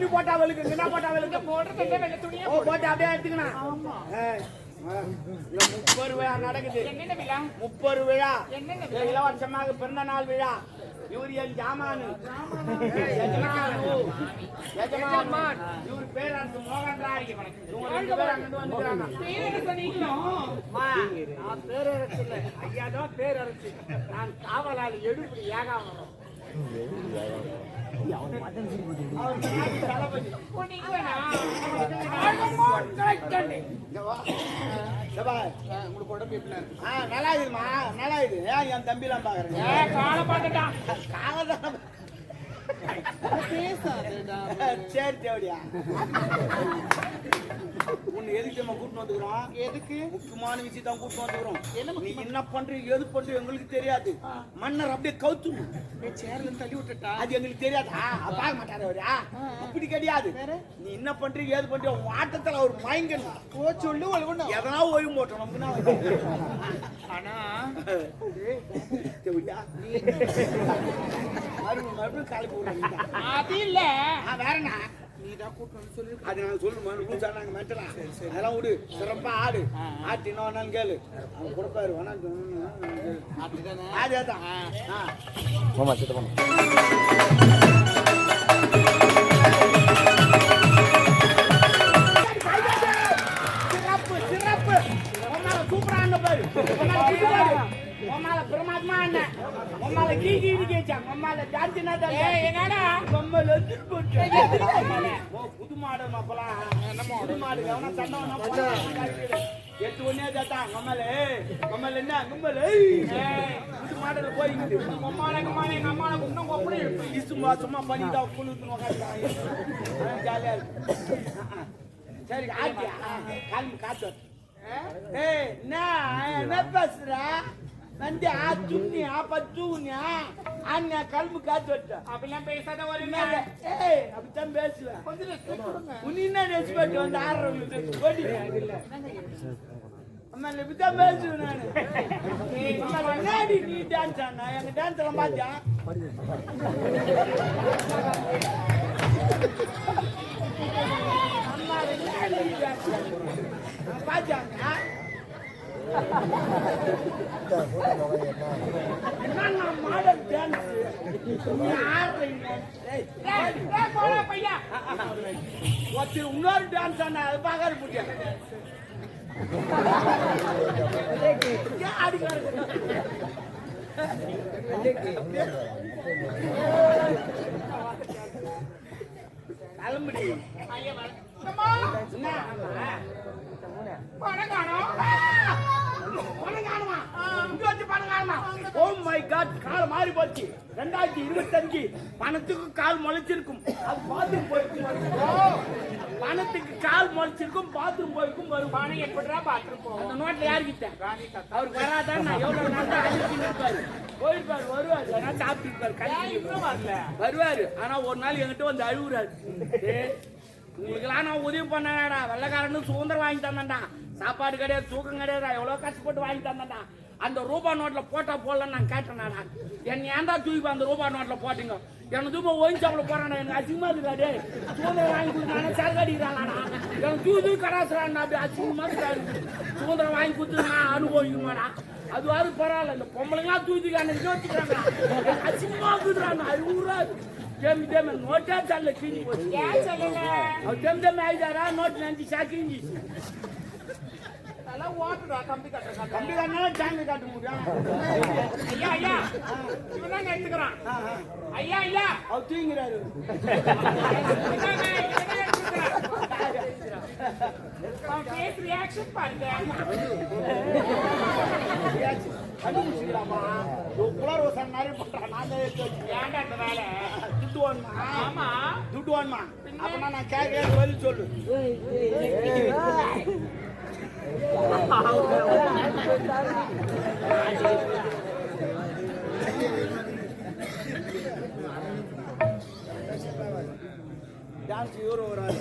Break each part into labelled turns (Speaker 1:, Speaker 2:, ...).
Speaker 1: துணி போட்டா அவளுக்கு என்ன போட்டா அவளுக்கு
Speaker 2: போடுறது வெள்ளை துணியா
Speaker 1: போட்டு அப்படியே எடுத்துக்கணும். ஆமா 30 விழா நடக்குது.
Speaker 2: என்னென்ன விழா?
Speaker 1: 30 விழா.
Speaker 2: என்னென்ன
Speaker 1: இளவரசமாக பிறந்த நாள் விழா. இவர் என் ஜாமானு எஜமான். இவர் பேரரசு மோகன்ராய். இவங்க 2 பேர் அங்கிட்டு வந்துக்கிறாங்க. நான் பேரரசு இல்லை, ஐயா தான் பேரரசு. நான் காவலாளி எடுப்படி ஏகாவரம். நல்லா இருக்குமா? நல்லா இருக்குது. என் தம்பி எல்லாம் பாக்குறேன். சரி தேவடியா உன்னை எதுக்கு நம்ம கூட்டு வந்துக்கிறோம்? எதுக்கு? முக்கியமான விஷயத்தான் கூட்டு வந்துக்கிறோம். நீ என்ன பண்றீங்க எது பண்றீங்க எங்களுக்கு தெரியாது. மன்னர் அப்படியே கவுத்து சேர்ல தள்ளி விட்டுட்டா அது எங்களுக்கு தெரியாது. பார்க்க மாட்டாரு அவரு. அப்படி கிடையாது. நீ என்ன பண்றீங்க ஏது பண்றீங்க உன் ஆட்டத்துல அவர் மயங்கணும். சொல்லு எதனா ஓய்வு போட்டோம் நமக்கு. ஆனா மறுபடியும் காலி போடுறாங்க. அது இல்ல வேற என்ன நீதான் கூட்டணும் சொல்லி அது நாங்க சொல்லுமா ரூல்ஸ் நாங்க மெட்டலாம். அதெல்லாம் விடு. சிறப்பா ஆடு. ஆட்டு என்ன வேணாலும் கேளு. அவன் கொடுப்பாரு வேணா அதேதான். சிறப்பு சிறப்பு சூப்பரா பாரு. உம்மால பிரமாத்மா அண்ணன் உம்மால கீழி கேச்சாங்க. உம்மால ஜார்ஜினா தான் என்னடா உம்மால எடுத்து போட்டு புது மாடு அப்பலாம் நம்ம புது மாடு கவனம் சண்டவனா போடா 8 ஒண்ணே ஜாத்தா உம்மால என்ன உம்மால புது மாடுல போயிட்டு உம்மால நம்மால இன்னும் கொப்படி இசுமா சும்மா பண்ணிட்டா புழுத்துன உட்கார்ந்தாங்க. ஜாலியா இருக்கு. சரி ஆட்டியா கால் காத்து. ஏய் என்ன பேசுற? நந்தி துண்ணியா பத்துனியா அண்ணா கல்பு காத்து வச்ச அப்படிலாம் பேசாத ஒரு அப்படித்தான் பேசுவேன். உன்ன என்ன ரெஸ்பெக்ட் வந்து ஆடுறவங்களுக்கு அம்மா இப்படித்தான் பேசுவேன் நானு. நீ டான்ஸ் ஆனா எங்க டான்ஸ் எல்லாம் பாத்தியா? அம்மா பாத்தியாங்க மாடல் டான்ஸ் இன்னொரு டான்ஸ் ஆனா அது பார்க்காது புட்டியா கிளம்புடி. பணம் காணுமா? ஓ மை காட் கால் மாறி போச்சு. 2025 பணத்துக்கு கால் முளைச்சிருக்கும். அது பாத்ரூம் போயிருக்கும். பணத்துக்கு கால் முளைச்சிருக்கும் பாத்ரூம் போயிருக்கும். ஒரு பணம் எப்படிடா பாத்ரூம் போகும்? அந்த நோட்ல யாருக்கிட்ட அவருக்கு வராதான். நான் எவ்வளவு நாள் தான் அழிச்சிருப்பாரு போயிருப்பாரு. வருவாரு ஏன்னா சாப்பிட்டு வரல வருவாரு. ஆனா ஒரு நாள் என்கிட்ட வந்து அழுகுறாரு. உங்களுக்கெல்லாம் நான் உதவி பண்ணடா. வெள்ளக்காரன்னு சுதந்திரம் வாங்கி தந்தேன்டா. சாப்பாடு கிடையாது தூக்கம் கிடையாது. எவ்வளவு கஷ்டப்பட்டு வாங்கி தந்தேன்டா. அந்த ரூபா நோட்ல போட்டா போடலன்னு நான் கேட்டேனாடா. என்ன ஏன்டா தூக்கி அந்த ரூபா நோட்ல போட்டீங்க? எனக்கு தூக்கம் ஒயின் சாப்பிட போறானே எனக்கு அசிங்கமா இருக்காடே. சுதந்திரம் வாங்கி கொடுத்தானே சரக்கு அடிக்கிறானா? எனக்கு தூக்கி கடாசுறான்டா. அப்படி அசிங்கமா இருக்காரு. சுதந்திரம் வாங்கி கொடுத்து நான் அனுபவிக்கணுமாடா. அது வாரு பரவாயில்ல. இந்த பொம்பளைங்களாம் தூக்கி அன்னைக்கு வச்சுக்கிறாங்க. அசிங்கமா இருக்குறாங்க. அழுகுறாரு. நோட்டா தள்ள கிஞ்சி போச்சு. ஆயிட்டாரா நோட்டு நினைச்சு சாக்கிஞ்சி ஓட்டுடா. கம்பி கட்டினா டேங்க் காட்ட முடியும். ஐயா ஐயா இவன் எடுத்துக்கிறான். ஐயா ஐயா அவர் தூங்கிறாரு. ரியாக்ஷன் பாருங்க. துட்டு வேணுமா? அப்பனா நான் கேட்க பதில் சொல்லு. டான்ஸ் இவரு வராது.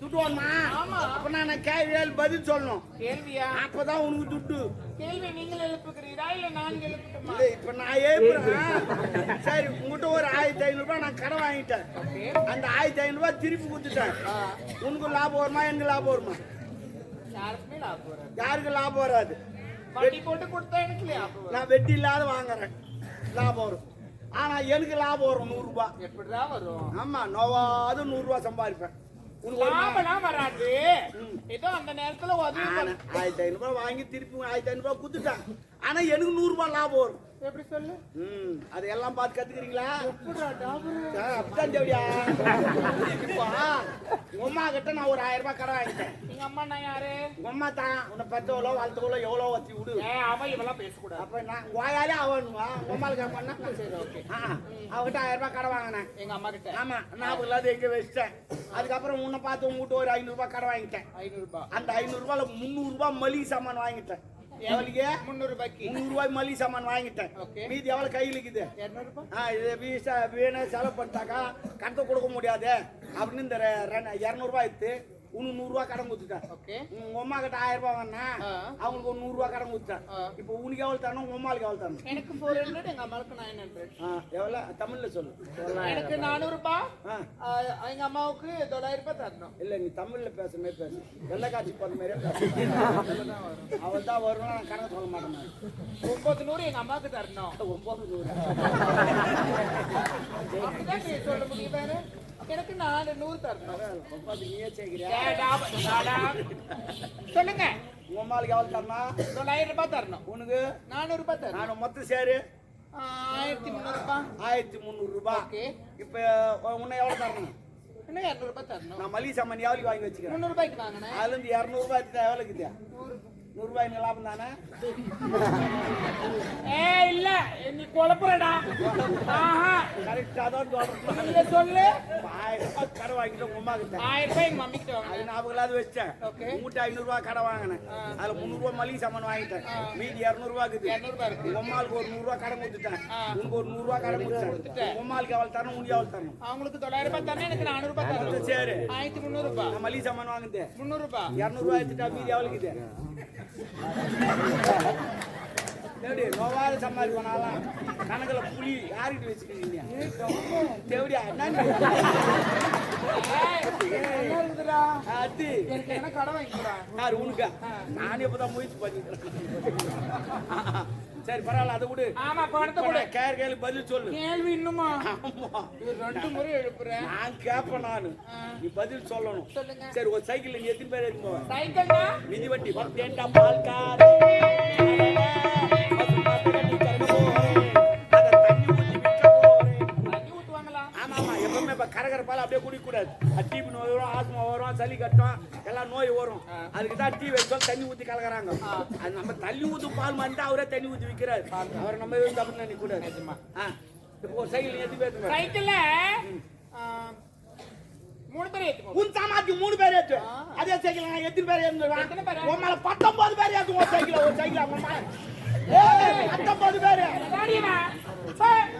Speaker 1: துட்டு வேணுமா?
Speaker 2: ஆமா.
Speaker 1: அப்ப நான் கேள்வி பதில் சொல்லணும்.
Speaker 2: கேள்வியா?
Speaker 1: அப்பதான் உனக்கு துட்டு.
Speaker 2: கேள்வி நீங்கள் எழுப்புகிறீரா இல்ல நான் எழுப்பட்டுமா?
Speaker 1: இல்ல இப்ப நான் எழுப்புறேன். சரி உங்ககிட்ட ஒரு 1500 ரூபாய் நான் கடன் வாங்கிட்டேன். அந்த 1500 ரூபாய் திருப்பி கொடுத்துட்டேன். உனக்கு லாபம் வருமா எனக்கு லாபம் வருமா?
Speaker 2: யாருக்குமே லாபம் வராது.
Speaker 1: யாருக்கு லாபம் வராது?
Speaker 2: வட்டி போட்டு கொடுத்தா எனக்கு லாபம் வரும்.
Speaker 1: நான் வெட்டி இல்லாத வாங்குறேன், லாபம் வரும். ஆனா எனக்கு லாபம் வரும் 100 ரூபாய்.
Speaker 2: எப்படிதான் வரும்?
Speaker 1: ஆமா, நோவாது 100 ரூபாய் சம்பாதிப்பேன்.
Speaker 2: லாபம்லாம் வராது. ஏதோ அந்த நேரத்துல உதவி
Speaker 1: 1500 ரூபாய் வாங்கி திருப்பி 1500 ரூபாய் கொடுத்துட்டேன். ஆனா எனக்கு 100 ரூபாய் லாபம் வரும்.
Speaker 2: எப்படி சொல்லு?
Speaker 1: அதையெல்லாம் பார்த்து கத்துக்கிறீங்களா?
Speaker 2: எப்படிடா டாபர்?
Speaker 1: அப்படிதான் தேவடியா. இப்போ உங்க அம்மா கிட்ட நான் ஒரு 1000 ரூபாய் கடன் வாங்கிட்டேன்.
Speaker 2: எங்க அம்மா நான் யாரு?
Speaker 1: உங்க அம்மா தான் உன்னை பெத்தவளோ வளர்த்தவளோ எவ்வளோ வச்சு விடு.
Speaker 2: அவன் இவெல்லாம் பேசக்கூடாது.
Speaker 1: அப்ப நான் வாயாலே அவனுவா உங்க அம்மாளுக்கு பண்ணா
Speaker 2: சரி ஓகே.
Speaker 1: அவகிட்ட 1000 ரூபாய் கடன் வாங்கினேன்
Speaker 2: எங்க அம்மா கிட்ட.
Speaker 1: ஆமா, ஞாபகம் இல்லாத எங்க வச்சிட்டேன். அதுக்கப்புறம் உன்னை பார்த்து உங்ககிட்ட ஒரு 500 ரூபாய் கடன் வாங்கிட்டேன்.
Speaker 2: 500 ரூபாய்.
Speaker 1: அந்த 500 ரூபாயில 300 ரூபாய் மளிகை சாமான் வாங்கிட்டேன். எவ்வளவுக்கு?
Speaker 2: 300 ரூபாய்க்கு.
Speaker 1: 300 ரூபாய் மளிகை சாமான் வாங்கிட்டேன். மீதி எவ்வளவு கையில் இருக்குது?
Speaker 2: 200 ரூபாய்.
Speaker 1: இது வீணை செலவு பண்ணிட்டாக்கா கடத்த கொடுக்க முடியாது அப்படின்னு இந்த 200 ரூபாய் எடுத்து உனக்கு 100 ரூபாய் கடன் கொடுத்துட்டேன். உங்க அம்மா கிட்ட 1000 ரூபாய் வாங்கினா அவங்களுக்கு ஒரு 100 ரூபாய் கடன் கொடுத்துட்டேன். இப்போ உனக்கு எவ்வளவு தரணும், உங்க அம்மாளுக்கு எவ்வளவு தரணும்?
Speaker 2: எனக்கு 400, எங்க அம்மாவுக்கு 900.
Speaker 1: எவ்வளவு தமிழ்ல சொல்லு.
Speaker 2: எனக்கு 400 ரூபாய், எங்க அம்மாவுக்கு 900 ரூபாய் தரணும்.
Speaker 1: இல்ல நீ தமிழ்ல பேச மாதிரி பேசு, வெள்ளக்காட்சி போற மாதிரியே பேசு. அவள் தான் வரும், நான் கணக்கு சொல்ல மாட்டேன்.
Speaker 2: 900 எங்க அம்மாவுக்கு தரணும்.
Speaker 1: 900
Speaker 2: அப்படிதான் நீ சொல்ல முடியும். வேற எனக்கு 400 தரணும்.
Speaker 1: நீயே சேர்க்கிறியா?
Speaker 2: சொல்லுங்க.
Speaker 1: உங்க அம்மாளுக்கு எவ்வளவு தரணும்?
Speaker 2: 900 ரூபாய் தரணும்.
Speaker 1: உனக்கு
Speaker 2: 400 ரூபாய் தரணும்.
Speaker 1: நான் மொத்தம் சேரு
Speaker 2: 1300 ரூபாய்.
Speaker 1: 1300 ரூபாய். இப்ப உன்னை எவ்வளவு தரணும்?
Speaker 2: இன்னும் 200 ரூபாய் தரணும்.
Speaker 1: நான் மளிகை சாமான் எவ்வளவு வாங்கி வச்சுக்கிறேன்?
Speaker 2: 300 ரூபாய்க்கு வாங்கினேன்.
Speaker 1: அதுல இருந்து 200 ரூபாய் எடுத்துட்டா எவ்வளவு இருக்குது? 100 ரூபாய் லாபம் தானே?
Speaker 2: இல்ல நீ குழப்பறடா.
Speaker 1: கரெக்டா தான் சொல்றேன்.
Speaker 2: நீங்க சொல்லு.
Speaker 1: 1000 ரூபாய் கடை வாங்கிட்டு உங்க அம்மா கிட்ட
Speaker 2: 1000 ரூபாய் எங்க மம்மி கிட்ட வாங்கினேன்.
Speaker 1: அது ஞாபகம் இல்லாத வச்சேன். உங்ககிட்ட 500 ரூபாய் கடை வாங்கினேன். அதுல 300 ரூபாய் மளிகை சாமான் வாங்கிட்டேன். மீதி 200 ரூபாய் இருக்குது.
Speaker 2: 200 ரூபாய் இருக்கு.
Speaker 1: உங்க அம்மாளுக்கு ஒரு 100 ரூபாய் கடன் கொடுத்துட்டேன். உனக்கு ஒரு 100 ரூபாய் கடன் கொடுத்துட்டேன். உங்க அம்மாளுக்கு எவ்வளவு தரணும், உனக்கு எவ்வளவு தரணும்?
Speaker 2: அவங்களுக்கு 900 ரூபாய் தரணும், எனக்கு 400 ரூபாய் தரணும்.
Speaker 1: சரி
Speaker 2: 1300 ரூபாய்.
Speaker 1: நான் மளிகை சாமான் வாங்குது
Speaker 2: 300 ரூபாய்.
Speaker 1: 200 ரூபாய் எடுத்துட்டா மீதி எவ்வளவு இருக்குது? தேவடி நோவாத சம்பாதி பண்ணாலாம் கணக்குல புலி யாருக்கிட்ட வச்சுக்கிறீங்க? தேவடியா அது
Speaker 2: என்ன கடை வாங்கிக்கிறா?
Speaker 1: யாரு உனக்கா? நானே இப்பதான் முயற்சி பண்ணிக்கிறேன். சரி பரவாயில்ல, அதை விடு.
Speaker 2: ஆமா பணத்தை கூட
Speaker 1: கேள்வி பதில் சொல்லு.
Speaker 2: கேள்வி இன்னுமா?
Speaker 1: ஆமா,
Speaker 2: இது 2 முறை எழுப்புறேன்.
Speaker 1: நான் கேட்பேன். நானு நீ பதில் சொல்லணும்.
Speaker 2: சொல்லுங்க.
Speaker 1: சரி, ஒரு சைக்கிள் நீ எத்தனை பேர் எடுத்து போவேன்?
Speaker 2: சைக்கிள்னா
Speaker 1: மிதி வண்டி பத்தேண்டா பால்கார் கரகரப்பால அப்படியே குடிக்க கூடாது. டிபி நோய் வரும், ஆஸ்மா வரும், சளி கட்டும், எல்லாம் நோய் வரும். அதுக்கு தான் டீ வச்சோம் தண்ணி ஊத்தி கலக்குறாங்க. அது நம்ம தண்ணி ஊத்து பால் மாட்டா அவரே தண்ணி ஊத்தி விற்கிறாரு. அவரை நம்ம எதுவும் தப்பு நினைக்க கூடாது. இப்போ சைக்கிள் எது பேசுங்க?
Speaker 2: சைக்கிள்ல 3 பேர் ஏத்துவோம்.
Speaker 1: உன் சாமாத்தி 3 பேர் ஏத்து. அதே சைக்கிள் நான் எத்தனை பேர் ஏத்துவேன்?
Speaker 2: எத்தனை பேர்?
Speaker 1: உம்மால 19 பேர் ஏத்துவோம். ஒரு சைக்கிள் உம்மா 19 பேர்
Speaker 2: ராடியமா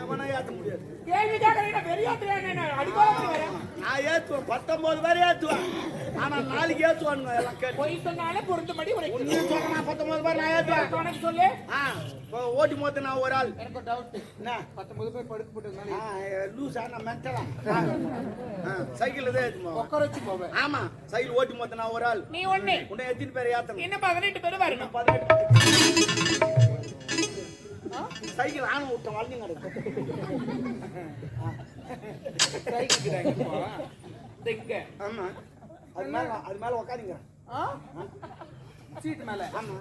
Speaker 1: அவனா ஏத்த முடியாது.
Speaker 2: கேள்வி கேக்குறீங்க பெரியாத்ரே அடிக்கோல வர.
Speaker 1: நான் ஏத்துவேன் 19 பேர் ஏத்துவேன். ஆனா நாளைக்கு ஏத்துவானுங்க எல்லாம் கேட்டு.
Speaker 2: போய் சொன்னாலே பொருந்தபடி ஒரு
Speaker 1: ஒண்ணு சொல்றேன் 19 பேர் நான் ஏத்துவேன்.
Speaker 2: உனக்கு சொல்லு.
Speaker 1: ஓட்டி மொத்த நான் ஒரு ஆள்.
Speaker 2: எனக்கு டவுட்.
Speaker 1: என்ன
Speaker 2: 19 பேர் படுத்து போட்டுனால
Speaker 1: லூசா நான் மென்டலா. சைக்கிள்ல தான் ஏத்துமா.
Speaker 2: உட்கார வச்சு போவேன்.
Speaker 1: ஆமா, சைக்கிள் ஓட்டி மொத்த நான் ஒரு ஆள்.
Speaker 2: நீ ஒண்ணே.
Speaker 1: உன்னை எத்தனை பேர் ஏத்தணும்?
Speaker 2: இன்னும் 18 பேர் வரணும்.
Speaker 1: 18 சைக்கிள் ஆன விட்டோம் வளைஞ்சு நடக்கும்.
Speaker 2: சைக்கிள் இங்க.
Speaker 1: ஆமா, அது மேல உட்காந்துங்க.
Speaker 2: சீட் மேல.
Speaker 1: ஆமா,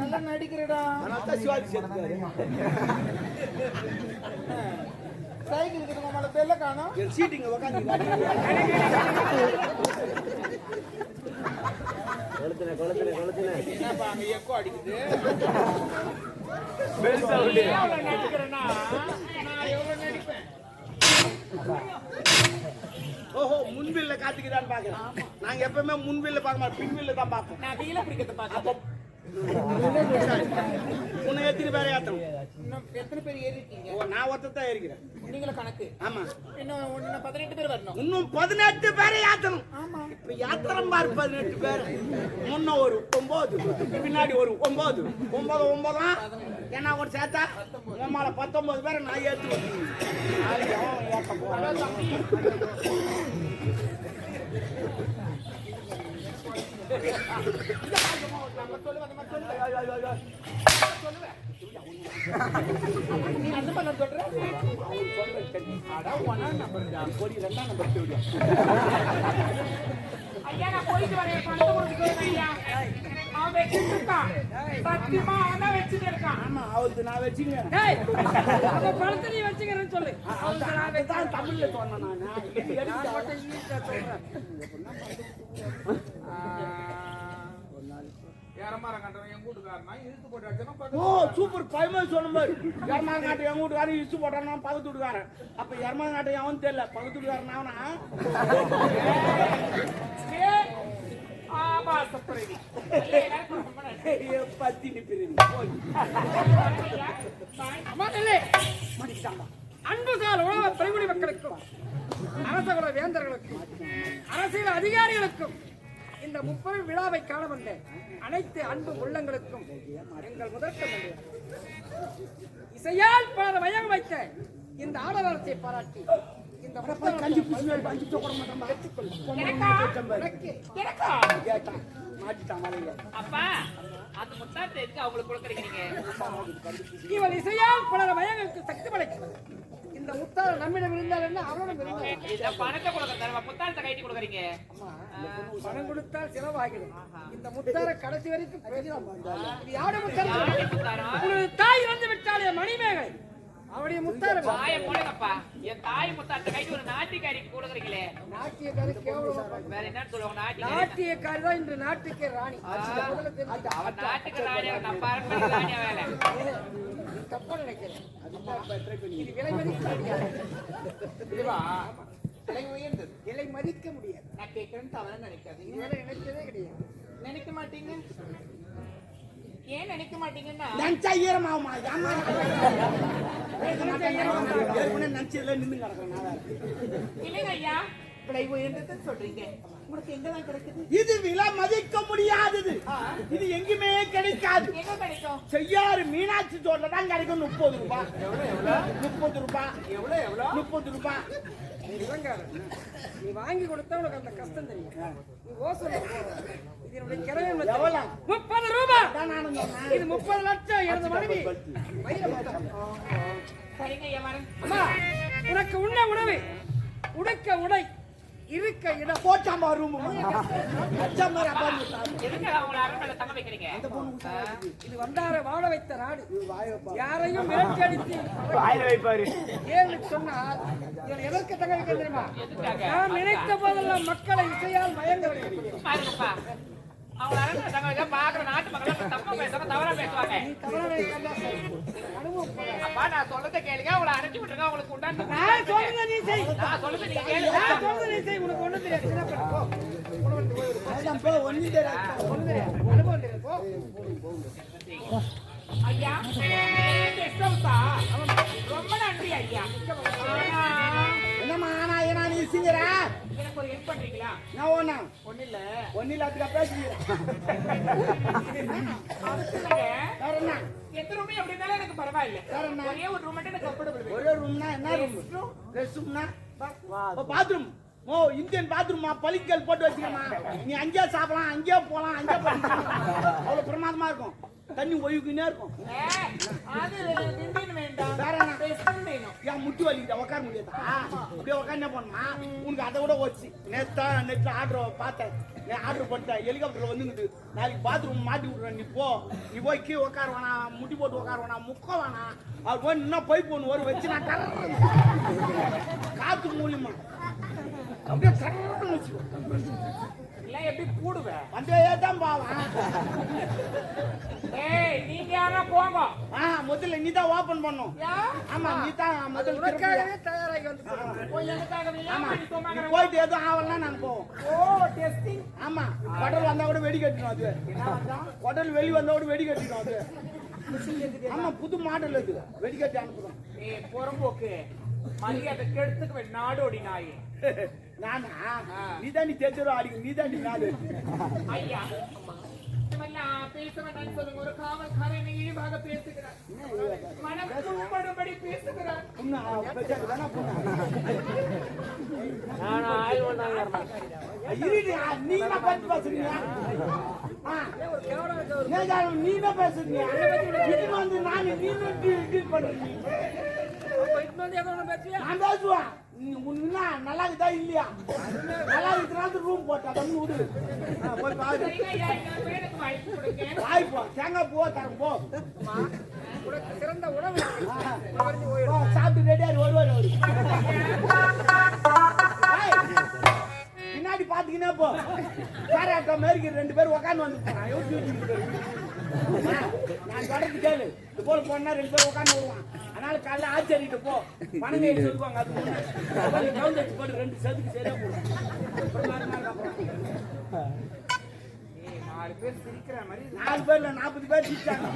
Speaker 2: நல்லா நடிக்கிறடா.
Speaker 1: அதான் சிவாஜி சேர்த்துக்காரு.
Speaker 2: சைக்கிள் கிட்ட மேல பெல்ல காணோம்.
Speaker 1: சீட்டிங்க உட்காந்துங்க.
Speaker 2: என்னப்பா அங்க எக்கோ அடிக்குது? நடிக்கிறேன்னா நான் எவ்வளவு நடிப்பேன்?
Speaker 1: ஓஹோ, முன்வில்ல காத்துக்குதான்னு பாக்குறேன். நாங்க எப்பவுமே முன்வில்ல பார்க்க மாட்டோம், பின்வில்ல தான் பார்ப்போம்.
Speaker 2: நான் வீல பிடிக்கிறத பாக்க.
Speaker 1: உன்னை எத்தனை பேரை ஏத்தணும்?
Speaker 2: இன்னும் எத்தனை பேர் ஏறி இருக்கீங்க?
Speaker 1: நான் ஒருத்தர் தான் இருக்கிறேன்.
Speaker 2: நீங்களும் கணக்கு.
Speaker 1: ஆமா.
Speaker 2: இன்னும் 18 பேர் வரணும்.
Speaker 1: இன்னும் 18 பேரை யாத்தணும். இப்ப யாத்திரம் பாரு 18 பேர். முன்ன ஒரு 9, பின்னாடி ஒரு 9, 9 9 என்ன ஒரு சேர்த்தா உமால 19 பேரை நான் ஏத்து ஏத்த போறேன்.
Speaker 2: நீ அந்த பண்ண சொல்ற
Speaker 3: ஐயா நான் போயிட்டு வரேன் பணத்தை கொடுத்துட்டு ஐயா அவன் வச்சுட்டு இருக்கான் சத்தியமா அவன் தான் வச்சுட்டு இருக்கான்
Speaker 1: ஆமா அவருக்கு நான் வச்சுங்க
Speaker 3: அவன் பணத்தை நீ வச்சுக்கிறேன்னு சொல்லு அவனுக்கு நான்
Speaker 1: தான் தமிழ்ல சொன்னேன் நான்
Speaker 3: இங்கிலீஷ்ல சொல்றேன்
Speaker 1: ஓ சூப்பர் பையமா சொன்ன மாதிரி எரமாங்க நாட்டை எங்க வீட்டுக்காரன் இசு போட்டானா பக்கத்து வீட்டுக்காரன் அப்ப எரமாங்க நாட்டை எவன் தெரியல பக்கத்து வீட்டுக்காரன் அவனா பத்தி நிப்பிடுங்க
Speaker 3: அன்புசால் உலக பரிமுடி மக்களுக்கும் அரசகுல வேந்தர்களுக்கும் அரசியல் அதிகாரிகளுக்கும் இந்த முப்பெரும் விழாவை காண வந்த அனைத்து அன்பு உள்ளங்களுக்கும் எங்கள் முதற்க இசையால் பலர் மயம் வைத்த இந்த ஆடவரத்தை பாராட்டி இந்த
Speaker 1: கஞ்சி புஷ்ணல் பஞ்சி சோக்கற மாட்டான் மாட்டிட்டான் மலையில
Speaker 4: அப்பா அந்த முத்தாத்தை எதுக்கு அவங்களுக்கு கொடுக்குறீங்க?
Speaker 3: இவள் இசையால் பலர் மயங்களுக்கு சக்தி படைக்கிறது. இந்த முத்தார நம்மிடம் இருந்தால் என்ன அவரிடம் இருந்தால்
Speaker 4: இந்த பணத்தை கொடுக்குறேன் முத்தாத்தை கைட்டி கொடுக்குறீங்க.
Speaker 3: பணம் கொடுத்தால் செலவாகிடும். இந்த முத்தார கடைசி வரைக்கும் இது யாருடைய முத்தாரம்? உனது தாய் வந்து விட்டாலே மணிமேகலை அவருடைய முத்தார
Speaker 4: தாய போடுங்கப்பா. என் தாய் முத்தாத்தை கைட்டி ஒரு நாட்டிக்காரிக்கு கொடுக்குறீங்களே.
Speaker 3: நாட்டியக்காரி கேவலமா
Speaker 4: வேற என்னன்னு சொல்லுவாங்க?
Speaker 3: நாட்டியக்காரி தான் இன்று நாட்டுக்கே ராணி.
Speaker 4: அவன் நாட்டுக்கு ராணியா நம்ம அரண்மனை ராணியா வேலை
Speaker 3: தப்பா நினைக்கிறேன். இது விலை மதிக்க முடியாது. விலை மதிக்க முடியாது.
Speaker 2: நான் கேட்கறேன்னு தவறா நினைக்காதீங்க.
Speaker 3: இதுவரை நினைச்சதே கிடையாது.
Speaker 2: நினைக்க மாட்டீங்க? ஏன் நினைக்க மாட்டீங்கன்னா
Speaker 1: நினைச்சா ஈரமாகுமா ஏற்கனவே நினைச்சதுல நின்று கிடக்குறேன்.
Speaker 4: இல்லைங்க ஐயா.
Speaker 2: விலை உயர்ந்ததுன்னு சொல்றீங்க. உங்களுக்கு எங்கதான் கிடைக்குது?
Speaker 1: இது விலை மதிக்க முடியாதது. இது எங்குமே கிடைக்காது.
Speaker 2: எங்க கிடைக்கும்?
Speaker 1: செய்யாறு மீனாட்சி தோட்டல தான் கிடைக்கும். 30 ரூபாய். 30 ரூபாய்.
Speaker 2: எவ்வளவு?
Speaker 1: 30 ரூபாய்.
Speaker 3: நீ வாங்கி கொடுத்தா உனக்கு அந்த கஷ்டம் தெரியும். நீ ஓசனை இதனுடைய கிரயம்
Speaker 1: எவ்வளவு?
Speaker 3: 30 ரூபாய்.
Speaker 1: அதான் நானும் சொன்னேன்.
Speaker 3: இது 30 லட்சம் எனது மனைவி
Speaker 4: சரிங்க ஐயா வரேன்.
Speaker 3: அம்மா உனக்கு உண்ண உணவு உடுக்க உடை இருக்க இடம்
Speaker 1: போச்சாம்பா ரூம்
Speaker 4: எதுக்கு அவங்களை அரண்மனையில தங்க வைக்கிறீங்க?
Speaker 3: இது வந்தார வாழ வைத்த நாடு. யாரையும் விரட்டி அடித்து
Speaker 1: வைப்பாரு.
Speaker 3: ஏன்னு சொன்னால் இவன் எதற்கு தங்க வைக்க தெரியுமா? நான் நினைத்த போதெல்லாம் மக்களை இசையால் மயங்க வைக்கிறேன்.
Speaker 4: பாருங்கப்பா, அவங்களை அரண்மனை தங்க வைக்க பாக்குற நாட்டு மக்கள் தப்பா பேசுவாங்க, தவறா பேசுவாங்க. அப்பா நான் சொல்றதை கேளுங்க. அவங்களை அனுப்பிச்சு விட்டுருங்க. அவங்களுக்கு உண்டான
Speaker 3: நான் சொல்றதை நீ செய்.
Speaker 4: நான் சொல்றதை நீங்க கேளுங்க.
Speaker 3: நான் சொல்றதை நீ செய். உனக்கு ஒண்ணும் தெரியாது. சின்ன பெண் போ.
Speaker 1: ஒன்னும் தெரியாது.
Speaker 3: ஒண்ணும் தெரியாது. அனுபவம் தெரியாது. போ.
Speaker 4: ஐயா ரொம்ப நன்றி ஐயா.
Speaker 1: என்னம்மா ஆனா ஏன்னா நீ சிங்கரா
Speaker 4: எனக்கு ஒரு ஹெல்ப் பண்றீங்களா?
Speaker 1: நான் ஒண்ணு
Speaker 4: ஒண்ணு
Speaker 1: அதுக்கு பேசுகிறேன். வேற என்ன?
Speaker 4: எத்தனை ரூம் எப்படி இருந்தாலும் எனக்கு பரவாயில்ல. ஒரே ஒரு ரூம் மட்டும் எனக்கு கம்ஃபர்டபிள்.
Speaker 1: ஒரே ரூம்னா என்ன ரூம்? ரெஸ்ட் ரூம்னா பாத்ரூம். ஓ இந்தியன் பாத்ரூமா? பளிக்கல் போட்டு வச்சுக்கமா. நீ அங்கேயே சாப்பிடலாம், அங்கேயே போலாம், அங்கேயே போலாம். அவ்வளவு பிரமாதமா இருக்கும். தண்ணி ஒழுகுனே இருக்கும்.
Speaker 2: அது இந்தியன் வேண்டாம்.
Speaker 1: வேற என்ன?
Speaker 2: வெஸ்டர்ன் வேணும்.
Speaker 1: ஏன் முட்டி வலிக்குதா? உட்கார முடியாதா? அப்படியே உட்காந்து என்ன பண்ணுமா? உனக்கு அதை விட வச்சு நெட்ல ஆர்டர் பார்த்தேன். நான் ஆர்டர் போட்டேன். ஹெலிகாப்டர்ல வந்துங்குது. நாளைக்கு பாத்ரூம் மாட்டி விடுறேன். நீ போய் கீழே உட்கார வேணாம், முட்டி போட்டு உட்கார வேணாம், முக்க வேணாம். அவர் போய் இன்னும் பைப் ஒன்று ஒரு வச்சு நான் காத்து மூலியமா அப்படியே கரெக்டாக வச்சுக்கோ.
Speaker 4: இல்ல எப்படி கூடுவேன்?
Speaker 1: வந்தே தான் பாவன்.
Speaker 4: ஏய் நீங்க யாரா போங்க.
Speaker 1: முதல்ல நீ தான் ஓபன் பண்ணும். ஆமா நீ தான் முதல்ல
Speaker 3: உனக்காகவே தயாராகி வந்து
Speaker 1: ஆமா நீ போயிட்டு எதுவும் ஆகலாம் நாங்க போவோம்.
Speaker 4: ஓ டெஸ்டிங்.
Speaker 1: ஆமா குடல் வந்தா கூட வெடி கட்டிடும். அது குடல் வெளி வந்தா கூட வெடி கட்டிடும். அது ஆமா புது மாடல் இது வெடிக்கட்டி அனுப்புறோம்.
Speaker 4: ஏய் புறம்போக்கு மரியாதை கெடுத்துக்கு நாடோடி நாய்.
Speaker 1: நானா நீதாண்டி தெரிஞ்சிடும் அடிக்க நீதாண்டி நாடு.
Speaker 4: ஐயா நான் பேச வேண்டாம்னு சொல்லுங்க. ஒரு காவல்காரன் என்னை இழிவாக பேசுகிறார். மனம் புண்படும்படி பேசுகிறார்.
Speaker 1: நீ என்ன பார்த்து பேசுறீங்க? நீ என்ன பேசுறீங்க? வந்து நான் நீ டீல் பண்றீங்க. நான் பேசுவேன். உன்னா நல்லா இருக்குதா இல்லையா? நல்லா இருக்கிறாங்க ரூம் போட்டா தண்ணி விடு. போய் பாரு. வாய்ப்போ தேங்காய் பூவா தரம் போ.
Speaker 3: சிறந்த உணவு
Speaker 1: சாப்பிட்டு ரெடியாரு வருவாரு அவரு. பின்னாடி பாத்துக்கினே போ. காராட்டா மேற்கு 2 பேர் உக்காந்து வந்து நான் தொடர்ந்து கேளு. இது போல போனா 2 பேர் உக்காந்து வருவான். அதனால காலைல ஆச்சரிட்டு போ. பணம் கையில் சொல்லுவாங்க. அது கவுண்ட் வச்சு போட்டு 2 சதுக்கு சரியா போடும்.
Speaker 4: 4 பேர் சிரிக்கிற மாதிரி
Speaker 1: 4 பேர்ல 40 பேர் சிரிச்சாங்க.